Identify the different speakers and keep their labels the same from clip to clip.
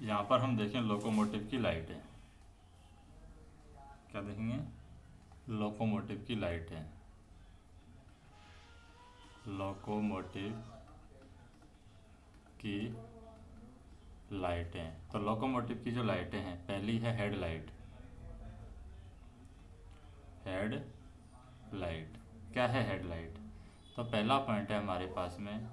Speaker 1: यहाँ पर हम देखें लोकोमोटिव की लाइट है। क्या देखेंगे? लोकोमोटिव की लाइट है। लोकोमोटिव की लाइटें। तो लोकोमोटिव की जो लाइटें हैं, पहली है हेडलाइट। हेड लाइट क्या है? हेडलाइट। तो पहला पॉइंट है हमारे पास में,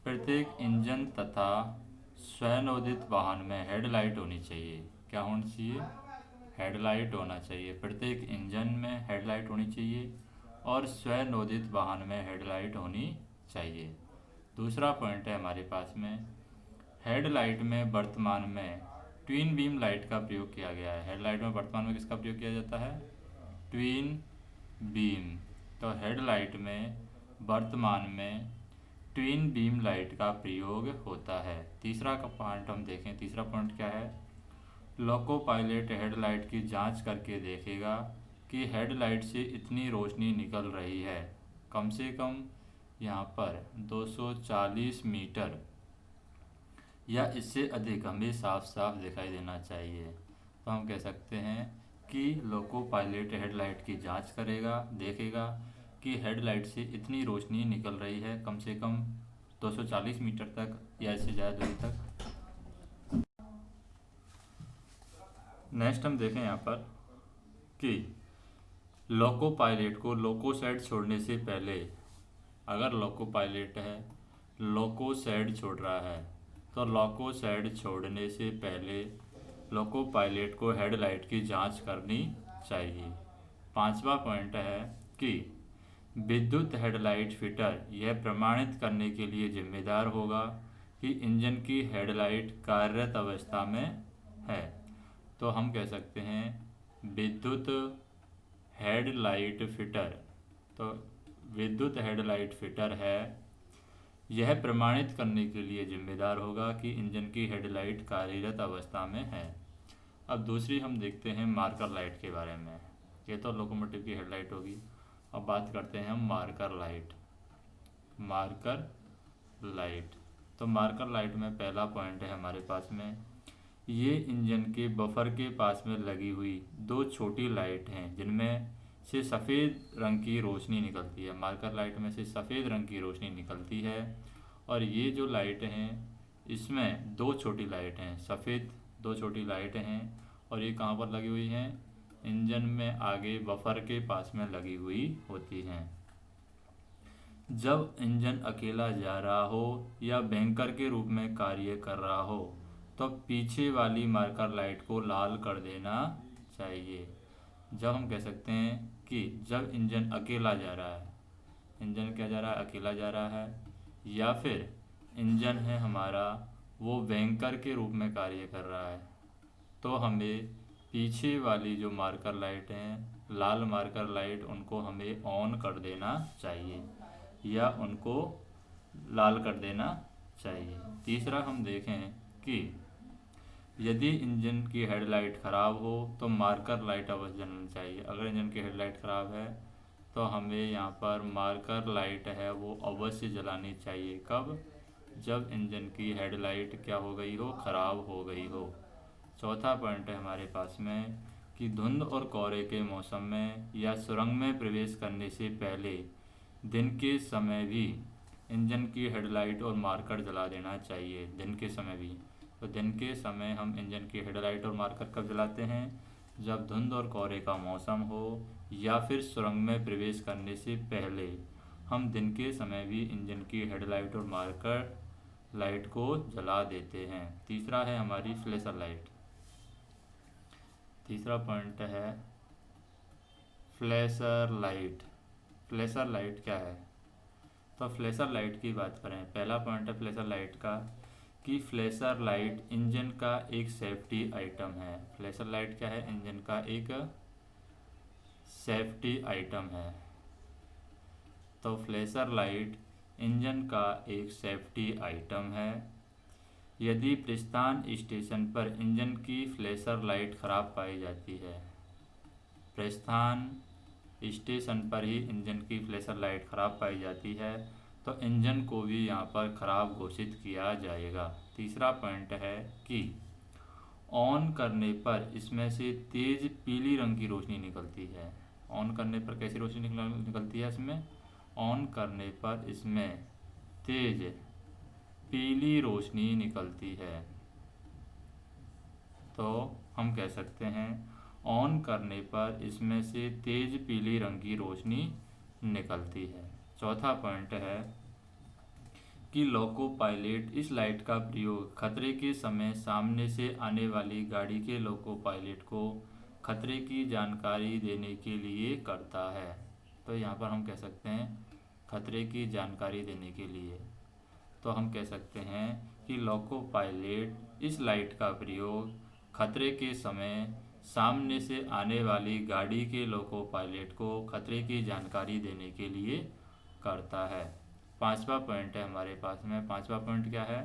Speaker 1: प्रत्येक इंजन तथा स्वनोदित वाहन में हेडलाइट होनी चाहिए। क्या होनी चाहिए? हेडलाइट होना चाहिए। प्रत्येक इंजन में हेडलाइट होनी चाहिए और स्वनोदित वाहन में हेडलाइट होनी चाहिए। दूसरा पॉइंट है हमारे पास में, हेडलाइट में वर्तमान में ट्विन बीम लाइट का प्रयोग किया गया है। हेडलाइट में वर्तमान में किसका प्रयोग किया जाता है? Twin beam. तो हेडलाइट में वर्तमान में ट्विन बीम लाइट का प्रयोग होता है। तीसरा का पॉइंट हम देखें, तीसरा पॉइंट क्या है? लोको पायलट हेडलाइट की जांच करके देखेगा कि हेडलाइट से इतनी रोशनी निकल रही है, कम से कम यहाँ पर 240 मीटर या इससे अधिक हमें साफ साफ दिखाई देना चाहिए। तो हम कह सकते हैं कि लोको पायलट हेडलाइट की जांच करेगा, देखेगा कि हेडलाइट से इतनी रोशनी निकल रही है, कम से कम 240 मीटर तक या इससे ज़्यादा दूरी तक। नेक्स्ट हम देखें यहाँ पर कि लोको पायलट को लोको साइड छोड़ने से पहले, अगर लोको पायलट है लोको साइड छोड़ रहा है, तो लोको साइड छोड़ने से पहले लोको पायलट को हेडलाइट की जांच करनी चाहिए। पांचवा पॉइंट है कि विद्युत हेडलाइट फिटर यह प्रमाणित करने के लिए जिम्मेदार होगा कि इंजन की हेडलाइट कार्यरत अवस्था में है। तो हम कह सकते हैं विद्युत हेडलाइट फिटर, तो विद्युत हेडलाइट फिटर है, यह प्रमाणित करने के लिए जिम्मेदार होगा कि इंजन की हेडलाइट कार्यरत अवस्था में है। अब दूसरी हम देखते हैं मार्कर लाइट के बारे में। ये तो लोकोमोटिव की हेडलाइट होगी। अब बात करते हैं हम मार्कर लाइट। मार्कर लाइट, तो मार्कर लाइट में पहला पॉइंट है हमारे पास में, ये इंजन के बफर के पास में लगी हुई दो छोटी लाइट हैं जिनमें से सफ़ेद रंग की रोशनी निकलती है। मार्कर लाइट में से सफ़ेद रंग की रोशनी निकलती है और ये जो लाइट हैं इसमें दो छोटी लाइट हैं, सफ़ेद दो छोटी लाइट हैं, और ये कहाँ पर लगी हुई हैं? इंजन में आगे बफर के पास में लगी हुई होती हैं। जब इंजन अकेला जा रहा हो या बैंकर के रूप में कार्य कर रहा हो तो पीछे वाली मार्कर लाइट को लाल कर देना चाहिए। जब हम कह सकते हैं कि जब इंजन अकेला जा रहा है, इंजन क्या जा रहा है? अकेला जा रहा है, या फिर इंजन है हमारा वो बैंकर के रूप में कार्य कर रहा है, तो हमें पीछे वाली जो मार्कर लाइट हैं, लाल मार्कर लाइट, उनको हमें ऑन कर देना चाहिए या उनको लाल कर देना चाहिए। तीसरा हम देखें कि यदि इंजन की हेडलाइट ख़राब हो तो मार्कर लाइट अवश्य जलनी चाहिए। अगर इंजन की हेडलाइट ख़राब है तो हमें यहाँ पर मार्कर लाइट है वो अवश्य जलानी चाहिए। कब? जब इंजन की हेडलाइट क्या हो गई हो? ख़राब हो गई हो। चौथा पॉइंट है हमारे पास में कि धुंध और कोहरे के मौसम में या सुरंग में प्रवेश करने से पहले दिन के समय भी इंजन की हेडलाइट और मार्कर जला देना चाहिए। दिन के समय भी, तो दिन के समय हम इंजन की हेडलाइट और मार्कर कब जलाते हैं? जब धुंध और कोहरे का मौसम हो या फिर सुरंग में प्रवेश करने से पहले हम दिन के समय भी इंजन की हेडलाइट और मार्कर लाइट को जला देते हैं। तीसरा है हमारी फ्लैशर लाइट। तीसरा पॉइंट है फ्लैशर लाइट। फ्लैशर लाइट क्या है? तो फ्लैशर लाइट की बात करें, पहला पॉइंट है फ्लैशर लाइट का कि फ्लैशर लाइट इंजन का एक सेफ्टी आइटम है। फ्लैशर लाइट क्या है? इंजन का एक सेफ्टी आइटम है। तो फ्लैशर लाइट इंजन का एक सेफ्टी आइटम है। यदि प्रस्थान स्टेशन पर इंजन की फ्लैशर लाइट खराब पाई जाती है, प्रस्थान स्टेशन पर ही इंजन की फ्लैशर लाइट खराब पाई जाती है तो इंजन को भी यहाँ पर खराब घोषित किया जाएगा। तीसरा पॉइंट है कि ऑन करने पर इसमें से तेज पीली रंग की रोशनी निकलती है। ऑन करने पर कैसी रोशनी निकलती है इसमें? ऑन करने पर इसमें तेज पीली रोशनी निकलती है। तो हम कह सकते हैं ऑन करने पर इसमें से तेज पीली रंग की रोशनी निकलती है। चौथा पॉइंट है कि लोको पायलट इस लाइट का प्रयोग खतरे के समय सामने से आने वाली गाड़ी के लोको पायलट को खतरे की जानकारी देने के लिए करता है। तो यहाँ पर हम कह सकते हैं खतरे की जानकारी देने के लिए। तो हम कह सकते हैं कि लोको पायलट इस लाइट का प्रयोग खतरे के समय सामने से आने वाली गाड़ी के लोको पायलट को खतरे की जानकारी देने के लिए करता है। पांचवा पॉइंट है हमारे पास में। पांचवा पॉइंट क्या है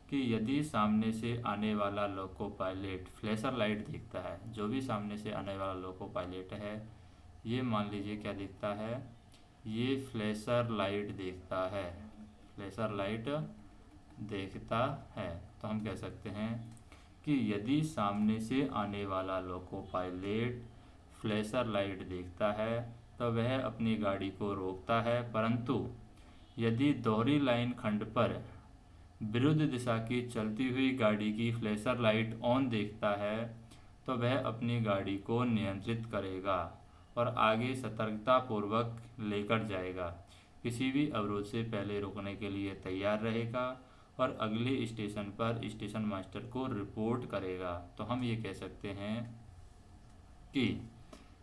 Speaker 1: कि यदि सामने से आने वाला लोको पायलट फ्लैशर लाइट देखता है, जो भी सामने से आने वाला लोको पायलट है ये मान लीजिए क्या देखता है, ये फ्लैशर लाइट देखता है, फ्लैशर लाइट देखता है। तो हम कह सकते हैं कि यदि सामने से आने वाला लोको पायलट फ्लैशर लाइट देखता है तो वह अपनी गाड़ी को रोकता है, परंतु यदि दोहरी लाइन खंड पर विरुद्ध दिशा की चलती हुई गाड़ी की फ्लैशर लाइट ऑन देखता है तो वह अपनी गाड़ी को नियंत्रित करेगा और आगे सतर्कतापूर्वक लेकर जाएगा, किसी भी अवरोध से पहले रुकने के लिए तैयार रहेगा और अगले स्टेशन पर स्टेशन मास्टर को रिपोर्ट करेगा। तो हम ये कह सकते हैं कि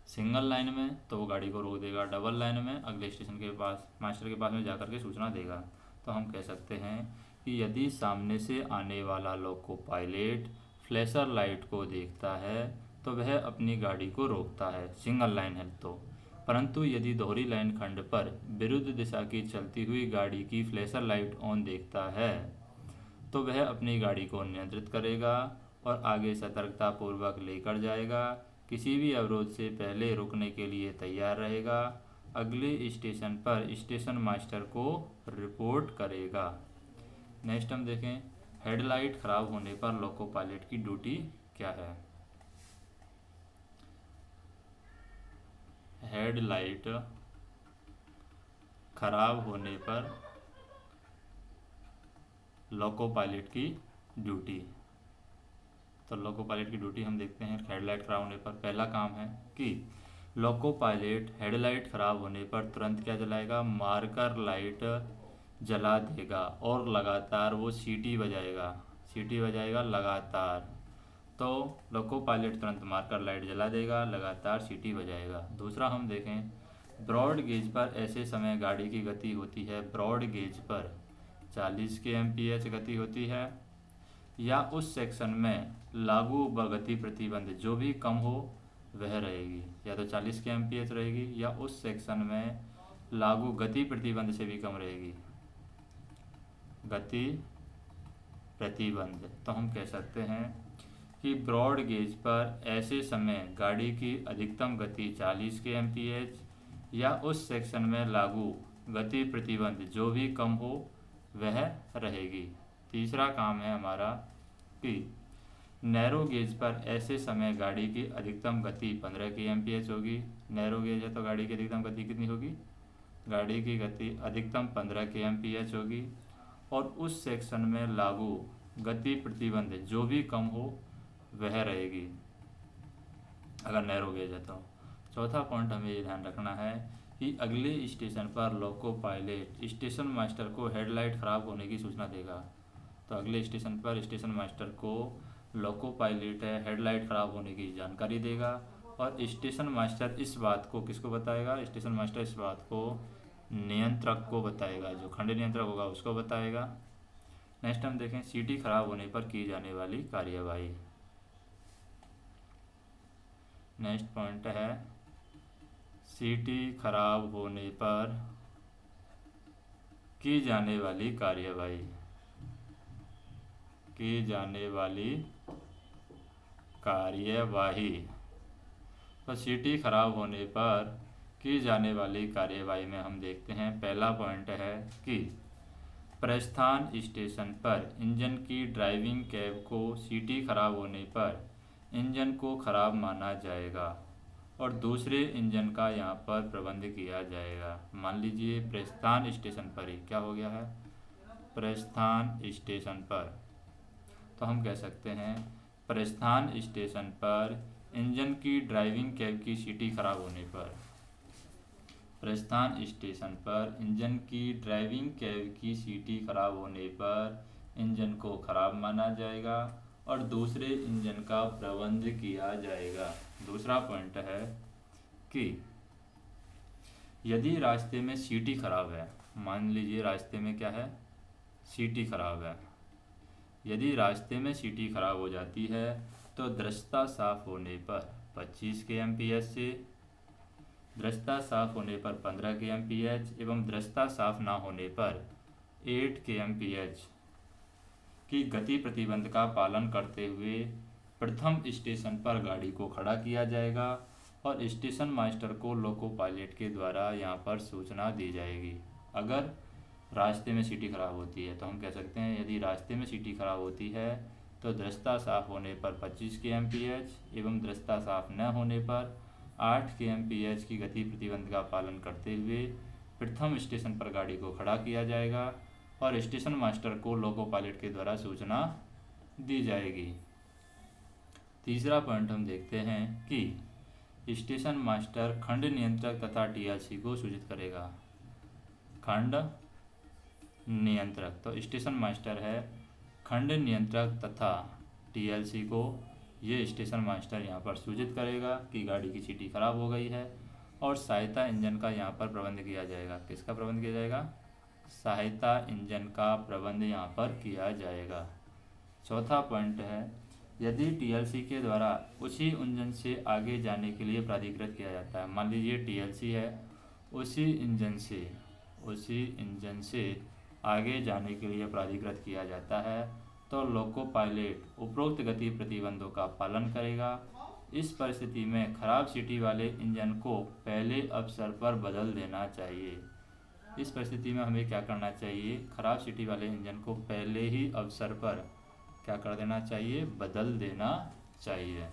Speaker 1: सिंगल लाइन में तो वो गाड़ी को रोक देगा, डबल लाइन में अगले स्टेशन के पास मास्टर के पास में जाकर के सूचना देगा। तो हम कह सकते हैं कि यदि सामने से आने वाला लोको पायलट फ्लैशर लाइट को देखता है तो वह अपनी गाड़ी को रोकता है, सिंगल लाइन है तो, परंतु यदि दोहरी लाइन खंड पर विरुद्ध दिशा की चलती हुई गाड़ी की फ्लैशर लाइट ऑन देखता है तो वह अपनी गाड़ी को नियंत्रित करेगा और आगे सतर्कतापूर्वक लेकर जाएगा, किसी भी अवरोध से पहले रुकने के लिए तैयार रहेगा, अगले स्टेशन पर स्टेशन मास्टर को रिपोर्ट करेगा। नेक्स्ट हम देखें हेडलाइट खराब होने पर लोको पायलट की ड्यूटी क्या है। हेडलाइट खराब होने पर लोको पायलट की ड्यूटी। तो लोको पायलट की ड्यूटी हम देखते हैं हेडलाइट खराब होने पर। पहला काम है कि लोको पायलट हेडलाइट खराब होने पर तुरंत क्या जलाएगा, मार्कर लाइट जला देगा और लगातार वो सीटी बजाएगा, सीटी बजाएगा लगातार। तो लोको पायलट तुरंत मार्कर लाइट जला देगा, लगातार सीटी बजाएगा। दूसरा हम देखें ब्रॉड गेज पर ऐसे समय गाड़ी की गति होती है, ब्रॉड गेज पर 40 kmph गति होती है या उस सेक्शन में लागू गति प्रतिबंध जो भी कम हो वह रहेगी, या तो 40 kmph रहेगी या उस सेक्शन में लागू गति प्रतिबंध से भी कम रहेगी, गति प्रतिबंध। तो हम कह सकते हैं कि ब्रॉड गेज पर ऐसे समय गाड़ी की अधिकतम गति 40 kmph या उस सेक्शन में लागू गति प्रतिबंध जो भी कम हो वह रहेगी। तीसरा काम है हमारा कि नैरो गेज पर ऐसे समय गाड़ी की अधिकतम गति 15 kmph होगी। नैरो गेज है तो गाड़ी की अधिकतम गति कितनी होगी, गाड़ी की गति अधिकतम 15 kmph होगी और उस सेक्शन में लागू गति प्रतिबंध जो भी कम हो वह रहेगी अगर नैरो गेज है तो। चौथा पॉइंट हमें ये ध्यान रखना है कि अगले स्टेशन पर लोको पायलट स्टेशन मास्टर को हेडलाइट खराब होने की सूचना देगा। तो अगले स्टेशन पर स्टेशन मास्टर को लोको पायलट है हेडलाइट खराब होने की जानकारी देगा और स्टेशन मास्टर इस बात को किसको बताएगा, स्टेशन मास्टर इस बात को नियंत्रक को बताएगा, जो खंड नियंत्रक होगा उसको बताएगा। नेक्स्ट हम देखें सीटी खराब होने पर की जाने वाली कार्यवाही। नेक्स्ट पॉइंट है सीटी खराब होने पर की जाने वाली कार्यवाही, की जाने वाली कार्यवाही। तो सीटी खराब होने पर की जाने वाली कार्यवाही में हम देखते हैं पहला पॉइंट है कि प्रस्थान स्टेशन पर इंजन की ड्राइविंग कैब को सीटी खराब होने पर इंजन को खराब माना जाएगा और दूसरे इंजन का यहाँ पर प्रबंध किया जाएगा। मान लीजिए प्रस्थान स्टेशन पर ही क्या हो गया है, प्रस्थान स्टेशन पर, तो हम कह सकते हैं प्रस्थान स्टेशन पर इंजन की ड्राइविंग कैब की सीटी खराब होने पर, प्रस्थान स्टेशन पर इंजन की ड्राइविंग कैब की सीटी खराब होने पर इंजन को खराब माना जाएगा और दूसरे इंजन का प्रबंध किया जाएगा। दूसरा पॉइंट है कि यदि रास्ते में सीटी खराब है, मान लीजिए रास्ते में क्या है, सीटी खराब है, यदि रास्ते में सीटी खराब हो जाती है तो दृश्यता साफ होने पर 25 kmph से दृश्यता साफ होने पर 15 kmph एवं दृश्यता साफ ना होने पर 8 kmph की गति प्रतिबंध का पालन करते हुए प्रथम स्टेशन पर गाड़ी को खड़ा किया जाएगा और स्टेशन मास्टर को लोको पायलट के द्वारा यहाँ पर सूचना दी जाएगी। अगर रास्ते में सीटी खराब होती है तो हम कह सकते हैं यदि रास्ते में सीटी खराब होती है तो दृश्यता साफ होने पर 25 kmph एवं दृश्यता साफ न होने पर 8 kmph की गति प्रतिबंध का पालन करते हुए प्रथम स्टेशन पर गाड़ी को खड़ा किया जाएगा और स्टेशन मास्टर को लोको पायलट के द्वारा सूचना दी जाएगी। तीसरा पॉइंट हम देखते हैं कि स्टेशन मास्टर खंड नियंत्रक तथा टीएलसी को सूचित करेगा। खंड नियंत्रक, तो स्टेशन मास्टर है खंड नियंत्रक तथा टीएलसी को ये स्टेशन मास्टर यहाँ पर सूचित करेगा कि गाड़ी की सीटी खराब हो गई है और सहायता इंजन का यहाँ पर प्रबंध किया जाएगा। किसका प्रबंध किया जाएगा, सहायता इंजन का प्रबंध यहाँ पर किया जाएगा। चौथा पॉइंट है यदि टीएलसी के द्वारा उसी इंजन से आगे जाने के लिए प्राधिकृत किया जाता है, मान लीजिए टीएलसी है उसी इंजन से आगे जाने के लिए प्राधिकृत किया जाता है तो लोको पायलट उपरोक्त गति प्रतिबंधों का पालन करेगा। इस परिस्थिति में खराब सीटी वाले इंजन को पहले अवसर पर बदल देना चाहिए। इस परिस्थिति में हमें क्या करना चाहिए, खराब सीटी वाले इंजन को पहले ही अवसर पर क्या कर देना चाहिए, बदल देना चाहिए।